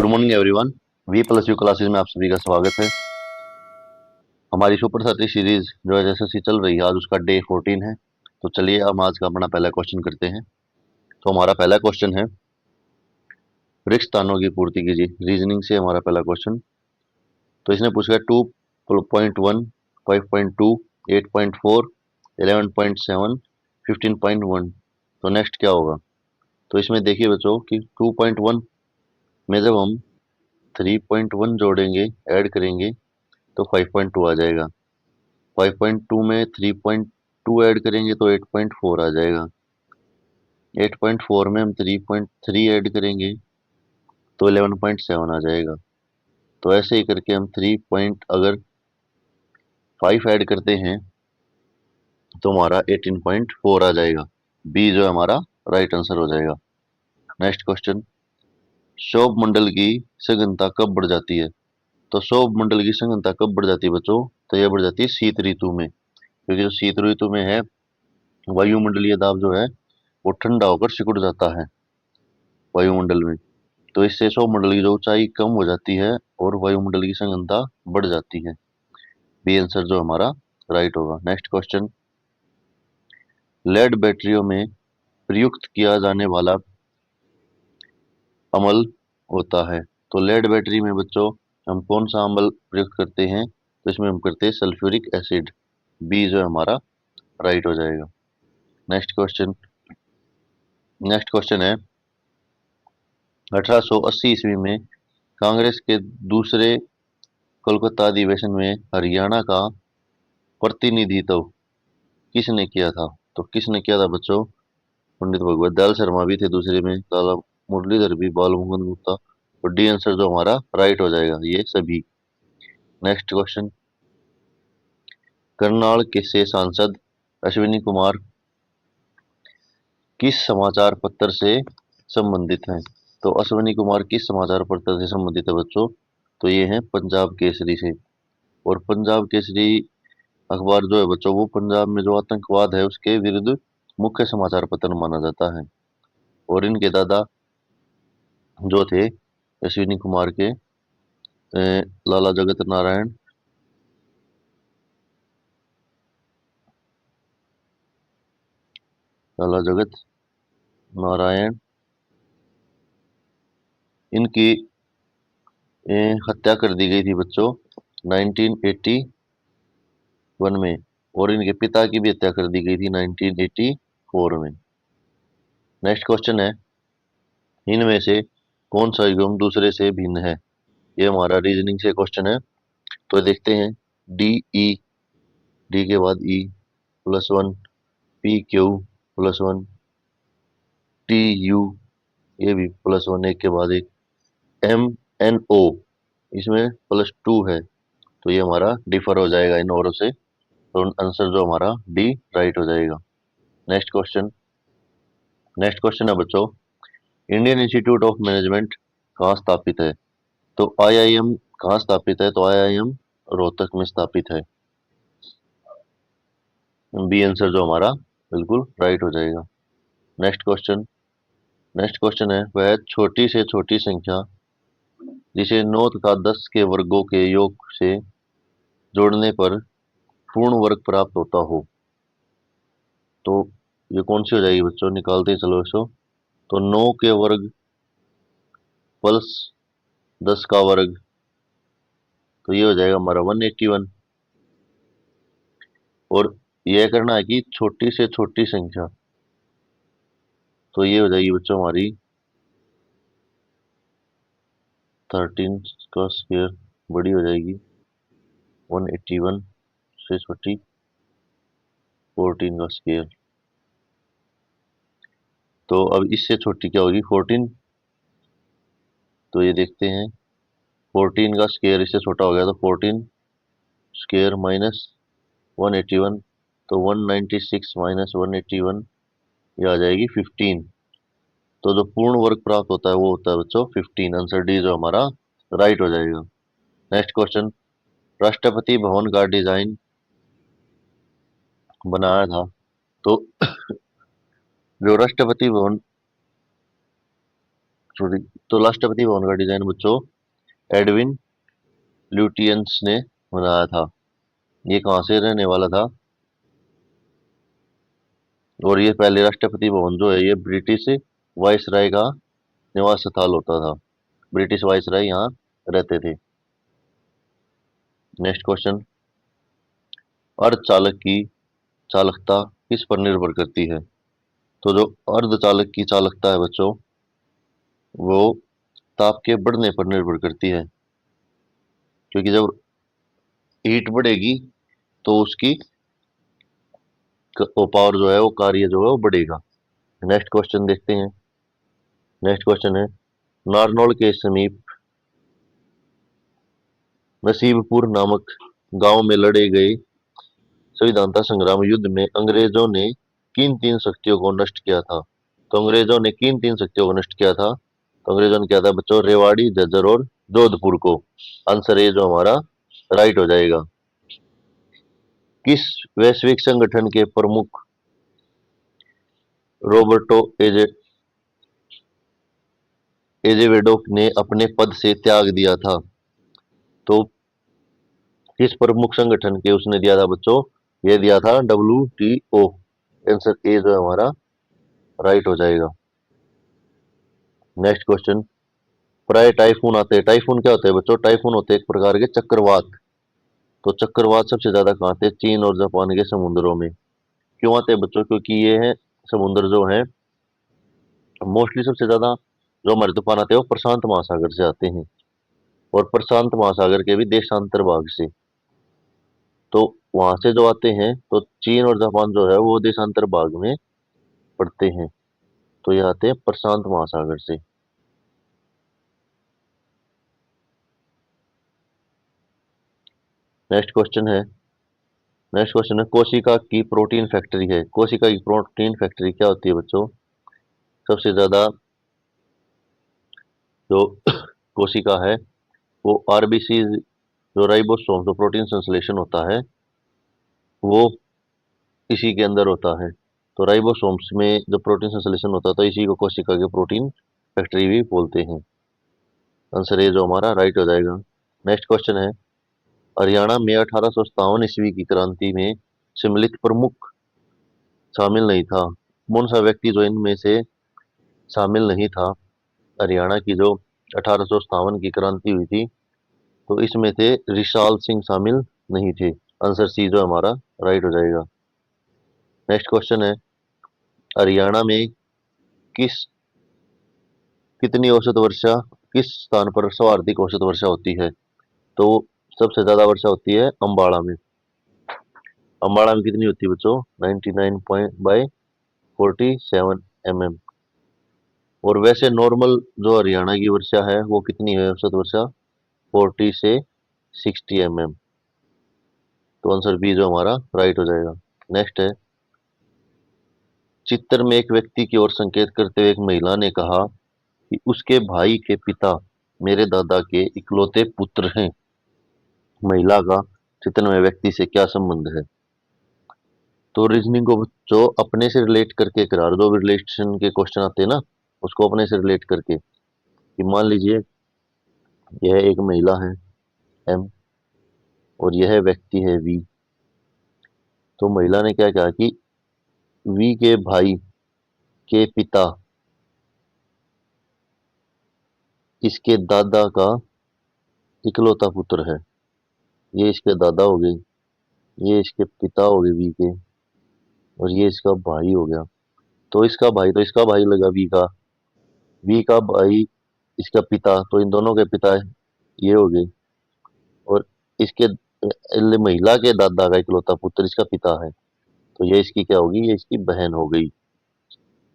Good morning everyone. V plus U classes में आप सभी का स्वागत है। हमारी सुपर साथी सीरीज जो है जैसे चल रही है, आज उसका डे 14 है। तो चलिए हम आज का अपना पहला क्वेश्चन करते हैं। तो हमारा पहला क्वेश्चन है, रिक्त स्थानों की पूर्ति कीजिए। रीजनिंग से हमारा पहला क्वेश्चन। तो इसने पूछा 2.1, 5.2, 8.4, 11.7, 15.1। तो नेक्स्ट क्या होगा? तो इसमें देखिए बच्चों कि 2.1 में जब हम 3.1 जोड़ेंगे, ऐड करेंगे, तो 5.2 आ जाएगा। 5.2 में 3.2 ऐड करेंगे तो 8.4 आ जाएगा। 8.4 में हम 3.3 ऐड करेंगे तो 11.7 आ जाएगा। तो ऐसे ही करके हम 3 ऐड करते हैं तो हमारा 18.4 आ जाएगा। बी जो है हमारा राइट आंसर हो जाएगा। नेक्स्ट क्वेश्चन, शोभ मंडल की सघनता कब बढ़ जाती है? तो शोभ मंडल की सघनता कब बढ़ जाती है बच्चों? तो यह बढ़ जाती है शीत ऋतु में, क्योंकि जो शीत ऋतु में है वायुमंडलीय दाब जो है वो ठंडा होकर सिकुड़ जाता है वायुमंडल में। तो इससे सौरमंडल की जो ऊंचाई कम हो जाती है और वायुमंडल की सघनता बढ़ जाती है। बी आंसर जो हमारा राइट होगा। नेक्स्ट क्वेश्चन, लेड बैटरियों में प्रयुक्त किया जाने वाला अम्ल होता है। तो लेड बैटरी में बच्चों हम कौन सा अम्ल प्रयुक्त करते हैं? तो इसमें हम करते हैं सल्फ्यूरिक एसिड। बी जो हमारा राइट हो जाएगा। नेक्स्ट क्वेश्चन है, 1880 ईस्वी में कांग्रेस के दूसरे कोलकाता अधिवेशन में हरियाणा का प्रतिनिधित्व किसने किया था? तो किसने किया था बच्चों? पंडित भगवत दयाल शर्मा भी थे दूसरे में, लाला मुरलीधर भी, बाल मुकुंद गुप्ता। और डी आंसर जो हमारा राइट हो जाएगा ये सभी। नेक्स्ट क्वेश्चन, करनाल के से सांसद अश्विनी कुमार किस समाचार पत्र से संबंधित हैं? तो अश्विनी कुमार किस समाचार पत्र से संबंधित है बच्चों? तो ये है पंजाब केसरी से। और पंजाब केसरी अखबार जो है बच्चों वो पंजाब में जो आतंकवाद है उसके विरुद्ध मुख्य समाचार पत्र माना जाता है। और इनके दादा जो थे अश्विनी कुमार के, लाला जगत नारायण लाला जगत नारायण इनकी हत्या कर दी गई थी बच्चों 1981 में। और इनके पिता की भी हत्या कर दी गई थी 1984 में। नेक्स्ट क्वेश्चन है, इनमें से कौन सा युग्म दूसरे से भिन्न है? ये हमारा रीजनिंग से क्वेश्चन है। तो देखते हैं, डी ई, डी के बाद ई +1, पी क्यू +1, टी यू ये भी +1 एक के बाद एक, एम एन ओ इसमें +2 है। तो ये हमारा डिफर हो जाएगा इन औरों से। तो आंसर जो हमारा डी राइट हो जाएगा। नेक्स्ट क्वेश्चन है बच्चों, इंडियन इंस्टीट्यूट ऑफ मैनेजमेंट कहाँ स्थापित है? तो आईआईएम कहाँ स्थापित है? तो आईआईएम रोहतक में स्थापित है। बी आंसर जो हमारा बिल्कुल राइट हो जाएगा। नेक्स्ट क्वेश्चन है, वह छोटी से छोटी संख्या जिसे 9 तथा 10 के वर्गों के योग से जोड़ने पर पूर्ण वर्ग प्राप्त होता हो। तो ये कौन सी हो जाएगी बच्चों? निकालते हैं चलो इसको। तो 9 के वर्ग प्लस 10 का वर्ग, तो ये हो जाएगा हमारा 181। और यह करना है कि छोटी से छोटी संख्या, तो ये हो जाएगी बच्चों हमारी 13 का स्क्वायर, बड़ी हो जाएगी 181 से छोटी 14 का स्क्वायर। तो अब इससे छोटी क्या होगी? 14। तो ये देखते हैं, 14 का स्क्वायर इससे छोटा हो गया तो 14 स्क्वायर माइनस 181, तो 196 माइनस 181 ये आ जाएगी 15। तो जो पूर्ण वर्ग प्राप्त होता है वो होता है बच्चों 15। आंसर डी जो हमारा राइट हो जाएगा। नेक्स्ट क्वेश्चन, राष्ट्रपति भवन का डिजाइन बनाया था। तो जो राष्ट्रपति भवन स्टोरी। तो राष्ट्रपति भवन का डिजाइन बच्चों एडविन ल्यूटियंस ने बनाया था। ये कहाँ से रहने वाला था, और ये पहले राष्ट्रपति भवन जो है ये ब्रिटिश वाइसराय का निवास स्थल होता था। ब्रिटिश वाइसराय यहाँ रहते थे। नेक्स्ट क्वेश्चन, अर्धचालक की चालकता किस पर निर्भर करती है। तो जो अर्धचालक की चालकता है बच्चों वो ताप के बढ़ने पर निर्भर करती है, क्योंकि जब हीट बढ़ेगी तो उसकी पावर जो है वो कार्य जो है वो बढ़ेगा। नेक्स्ट क्वेश्चन देखते हैं। नेक्स्ट क्वेश्चन है, नारनौल के समीप नसीबपुर नामक गांव में लड़े गए संविधानता संग्राम युद्ध में अंग्रेजों ने किन तीन शक्तियों को नष्ट किया था। तो अंग्रेजों ने किन तीन शक्तियों को नष्ट किया था। तो अंग्रेजों ने किया था बच्चों रेवाड़ी, झज्जर और जोधपुर को। आंसर ए जो हमारा राइट हो जाएगा। किस वैश्विक संगठन के प्रमुख रोबर्टो एजेवेडो ने अपने पद से त्याग दिया था। तो किस प्रमुख संगठन के उसने दिया था बच्चों, ये दिया था WTO। आंसर ए जो है हमारा राइट हो जाएगा। नेक्स्ट क्वेश्चन, प्राय टाइफून आते हैं। टाइफून क्या होते हैं बच्चों, टाइफून होते हैं एक प्रकार के चक्रवात। तो चक्रवात सबसे ज्यादा कहाँ आते हैं, चीन और जापान के समुद्रों में। क्यों आते हैं बच्चों, क्योंकि ये है समुद्र जो है मोस्टली सबसे ज्यादा जो हमारे तूफान आते हैं वो प्रशांत महासागर से आते हैं, और प्रशांत महासागर के भी देशांतर भाग से। तो वहां से जो आते हैं तो चीन और जापान जो है वो देशांतर भाग में पड़ते हैं। तो ये आते हैं प्रशांत महासागर से। नेक्स्ट क्वेश्चन है, नेक्स्ट क्वेश्चन है कोशिका की प्रोटीन फैक्ट्री है। कोशिका की प्रोटीन फैक्ट्री क्या होती है बच्चों, सबसे ज्यादा जो कोशिका है वो आरबीसी, जो राइबोसोम जो प्रोटीन संश्लेषण होता है वो इसी के अंदर होता है। तो राइबोसोम्स में जब प्रोटीन संश्लेषण होता है तो इसी को कोशिका के प्रोटीन फैक्ट्री भी बोलते हैं। आंसर ये जो हमारा राइट हो जाएगा। नेक्स्ट क्वेश्चन है, हरियाणा में 1857 ईस्वी की क्रांति में सम्मिलित प्रमुख शामिल नहीं था। कौन सा व्यक्ति जो इनमें से शामिल नहीं था। हरियाणा की जो 1857 की क्रांति हुई थी तो इसमें थे रिशाल सिंह शामिल नहीं थे। आंसर सी जो हमारा राइट हो जाएगा। नेक्स्ट क्वेश्चन है, हरियाणा में किस कितनी औसत वर्षा किस स्थान पर सर्वाधिक औसत वर्षा होती है। तो सबसे ज्यादा वर्षा होती है अम्बाड़ा में। अम्बाड़ा में कितनी होती है बच्चों, 99.47 mm। और वैसे नॉर्मल जो हरियाणा की वर्षा है वो कितनी है औसत वर्षा, 40 से 60 mm। तो आंसर बी जो हमारा राइट हो जाएगा। नेक्स्ट है, चित्र में एक व्यक्ति की ओर संकेत करते हुए एक महिला ने कहा कि उसके भाई के पिता मेरे दादा के इकलौते पुत्र हैं। महिला का चित्र में व्यक्ति से क्या संबंध है। तो रीजनिंग को बच्चों अपने से रिलेट करके करा, जो भी रिलेशन के क्वेश्चन आते हैं ना उसको अपने से रिलेट करके, कि मान लीजिए यह एक महिला है M और यह व्यक्ति है V। तो महिला ने क्या कहा कि V के भाई के पिता इसके दादा का इकलौता पुत्र है। ये इसके दादा हो गए, ये इसके पिता हो गए V के, और ये इसका भाई हो गया। तो इसका भाई तो इसका भाई लगा V का भाई इसका पिता, तो इन दोनों के पिता ये हो गए, और इसके महिला के दादा का इकलौता पुत्र इसका पिता है। तो ये इसकी क्या होगी, ये इसकी बहन हो गई।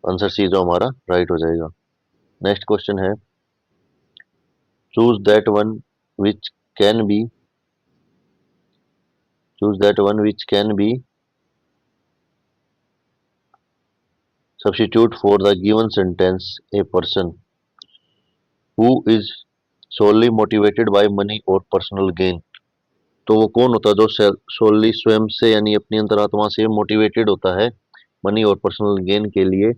आंसर सी जो हमारा राइट हो जाएगा। नेक्स्ट क्वेश्चन है, choose that one which can be choose that one which can be substitute for the given sentence a person who is solely motivated by money or personal gain। तो वो कौन होता है जो सोली स्वयं से यानी अपनी अंतरात्मा से मोटिवेटेड होता है मनी और पर्सनल गेन के लिए।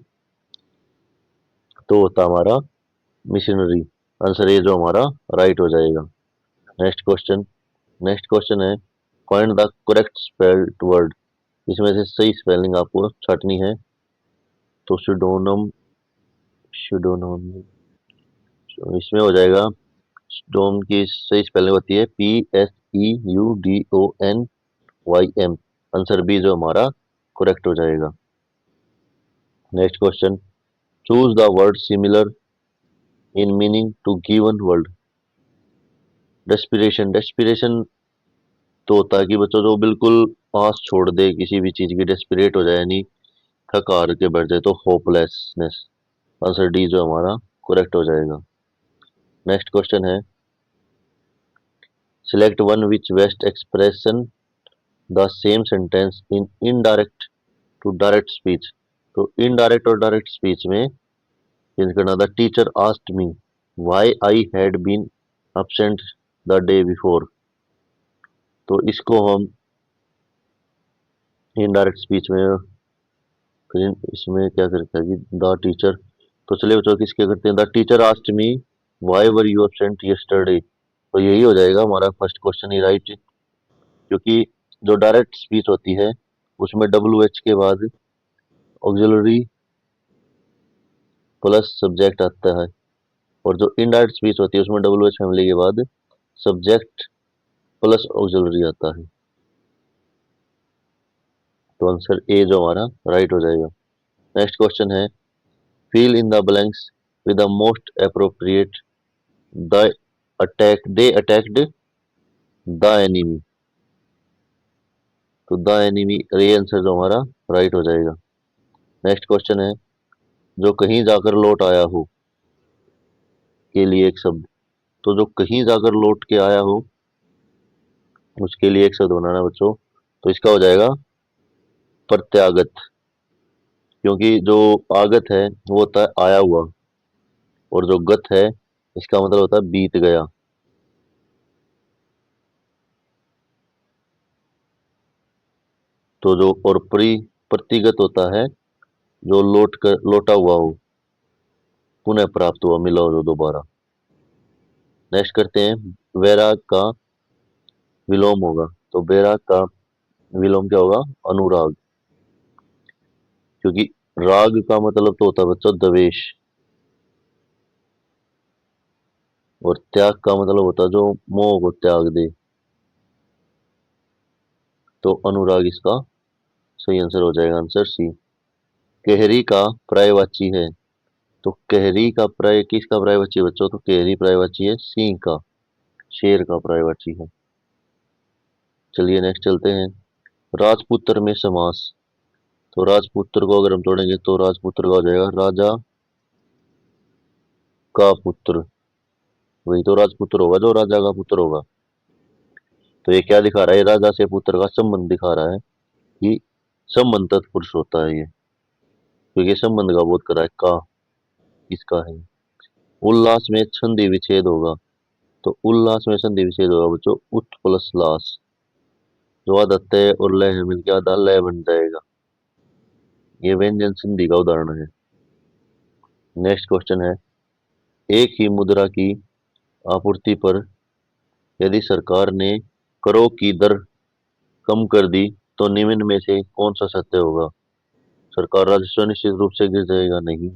तो होता हमारा मिशनरी। आंसर ए जो हमारा राइट हो जाएगा। नेक्स्ट क्वेश्चन है, find the correct spelled word. इसमें से सही स्पेलिंग आपको छाटनी है। तो सुडोनम, सुडोनोम, इसमें हो जाएगा, स्टोन की सही स्पेलिंग होती है PSEUDONYM। आंसर बी जो हमारा करेक्ट हो जाएगा। Next question, choose the word similar in meaning to given word. Desperation, desperation तो होता है कि बच्चों जो बिल्कुल पास छोड़ दे किसी भी चीज की, डेस्पिरेट हो जाए यानी थक हार के बैठ जाए, तो होपलेसनेस। आंसर डी जो हमारा करेक्ट हो जाएगा। नेक्स्ट क्वेश्चन है, select one which best expression the same sentence in indirect to direct speech. तो इनडायरेक्ट और डायरेक्ट स्पीच में चेंज करना था। Teacher asked me why I had been absent the day before. तो इसको हम इनडायरेक्ट स्पीच में, इसमें क्या करते हैं कि द टीचर, तो चलिए बच्चों किसके करते हैं, the teacher asked me why were you absent yesterday। तो यही हो जाएगा हमारा फर्स्ट क्वेश्चन ही राइट, क्योंकि जो डायरेक्ट स्पीच होती है उसमें WH के बाद ऑक्सिलरी प्लस सब्जेक्ट आता है, और जो इनडायरेक्ट स्पीच होती है उसमें WH फैमिली के बाद सब्जेक्ट प्लस ऑक्सिलरी आता है। तो आंसर ए जो हमारा राइट हो जाएगा। नेक्स्ट क्वेश्चन है, fill in the blanks with the most appropriate. The attack, they attacked the enemy. तो द एनिमी, ये आंसर जो हमारा राइट हो जाएगा। नेक्स्ट क्वेश्चन है, जो कहीं जाकर लौट आया हो के लिए एक शब्द। तो जो कहीं जाकर लौट के आया हो उसके लिए एक शब्द बनाना है बच्चों। तो इसका हो जाएगा प्रत्यागत, क्योंकि जो आगत है वो होता है आया हुआ, और जो गत है इसका मतलब होता है बीत गया। तो जो और प्रतिगत होता है जो लौट कर, लौटा हुआ हो, पुनः प्राप्त हुआ, मिला हो जो दोबारा। नेक्स्ट करते हैं, वैराग का विलोम होगा। तो वैराग का विलोम क्या होगा, अनुराग, क्योंकि राग का मतलब तो होता है बच्चों द्वेष, और त्याग का मतलब होता है जो मोह को त्याग दे। तो अनुराग इसका सही आंसर हो जाएगा, आंसर सी। केहरी का पर्यायवाची है। तो केहरी का पर्याय, किसका पर्यायवाची है बच्चों, तो केहरी पर्यायवाची है सिंह का, शेर का पर्यायवाची है। चलिए नेक्स्ट चलते हैं, राजपुत्र में समास। तो राजपुत्र को अगर हम तोड़ेंगे तो राजपुत्र का हो जाएगा राजा का पुत्र। वही तो राजपुत्र होगा जो राजा का पुत्र होगा। तो ये क्या दिखा रहा है, राजा से पुत्र का संबंध दिखा रहा है कि संबंध तत्पुरुष होता है ये, क्योंकि संबंध का बोध करा है, का किसका है। उल्लास में संधि विच्छेद होगा। तो उल्लास में संधि विच्छेद होगा बच्चों उत प्लस लास, जो आदत है और लय मिलकर आधा लय बन जाएगा। ये व्यंजन संधि का उदाहरण है। नेक्स्ट क्वेश्चन है, एक ही मुद्रा की आपूर्ति पर यदि सरकार ने करों की दर कम कर दी तो निम्न में से कौन सा सत्य होगा। सरकार राजस्व निश्चित रूप से गिर जाएगा, नहीं।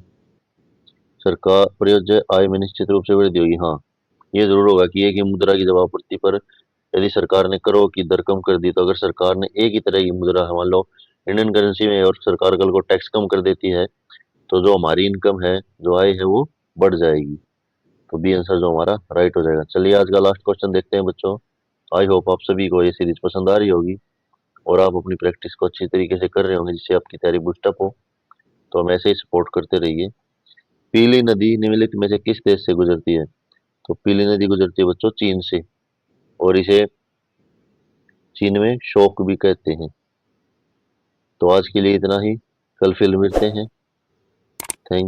सरकार प्रयोज्य आय में निश्चित रूप से वृद्धि होगी, हाँ। ये जरूर होगा कि एक ही मुद्रा की जब आपूर्ति पर यदि सरकार ने करों की दर कम कर दी, तो अगर सरकार ने एक ही तरह की मुद्रा, मान लो इंडियन करेंसी में, और सरकार कल को टैक्स कम कर देती है, तो जो हमारी इनकम है, जो आय है, वो बढ़ जाएगी। तो बी आंसर जो हमारा राइट हो जाएगा। चलिए आज का लास्ट क्वेश्चन देखते हैं बच्चों। आई होप आप सभी को ये सीरीज पसंद आ रही होगी और आप अपनी प्रैक्टिस को अच्छी तरीके से कर रहे होंगे, जिससे आपकी तैयारी बूस्टअप हो। तो हम ऐसे ही सपोर्ट करते रहिए। पीली नदी निम्नलिखित में से किस देश से गुजरती है। तो पीली नदी गुजरती है बच्चों चीन से, और इसे चीन में शोक भी कहते हैं। तो आज के लिए इतना ही, कल फिर मिलते हैं। Thank you.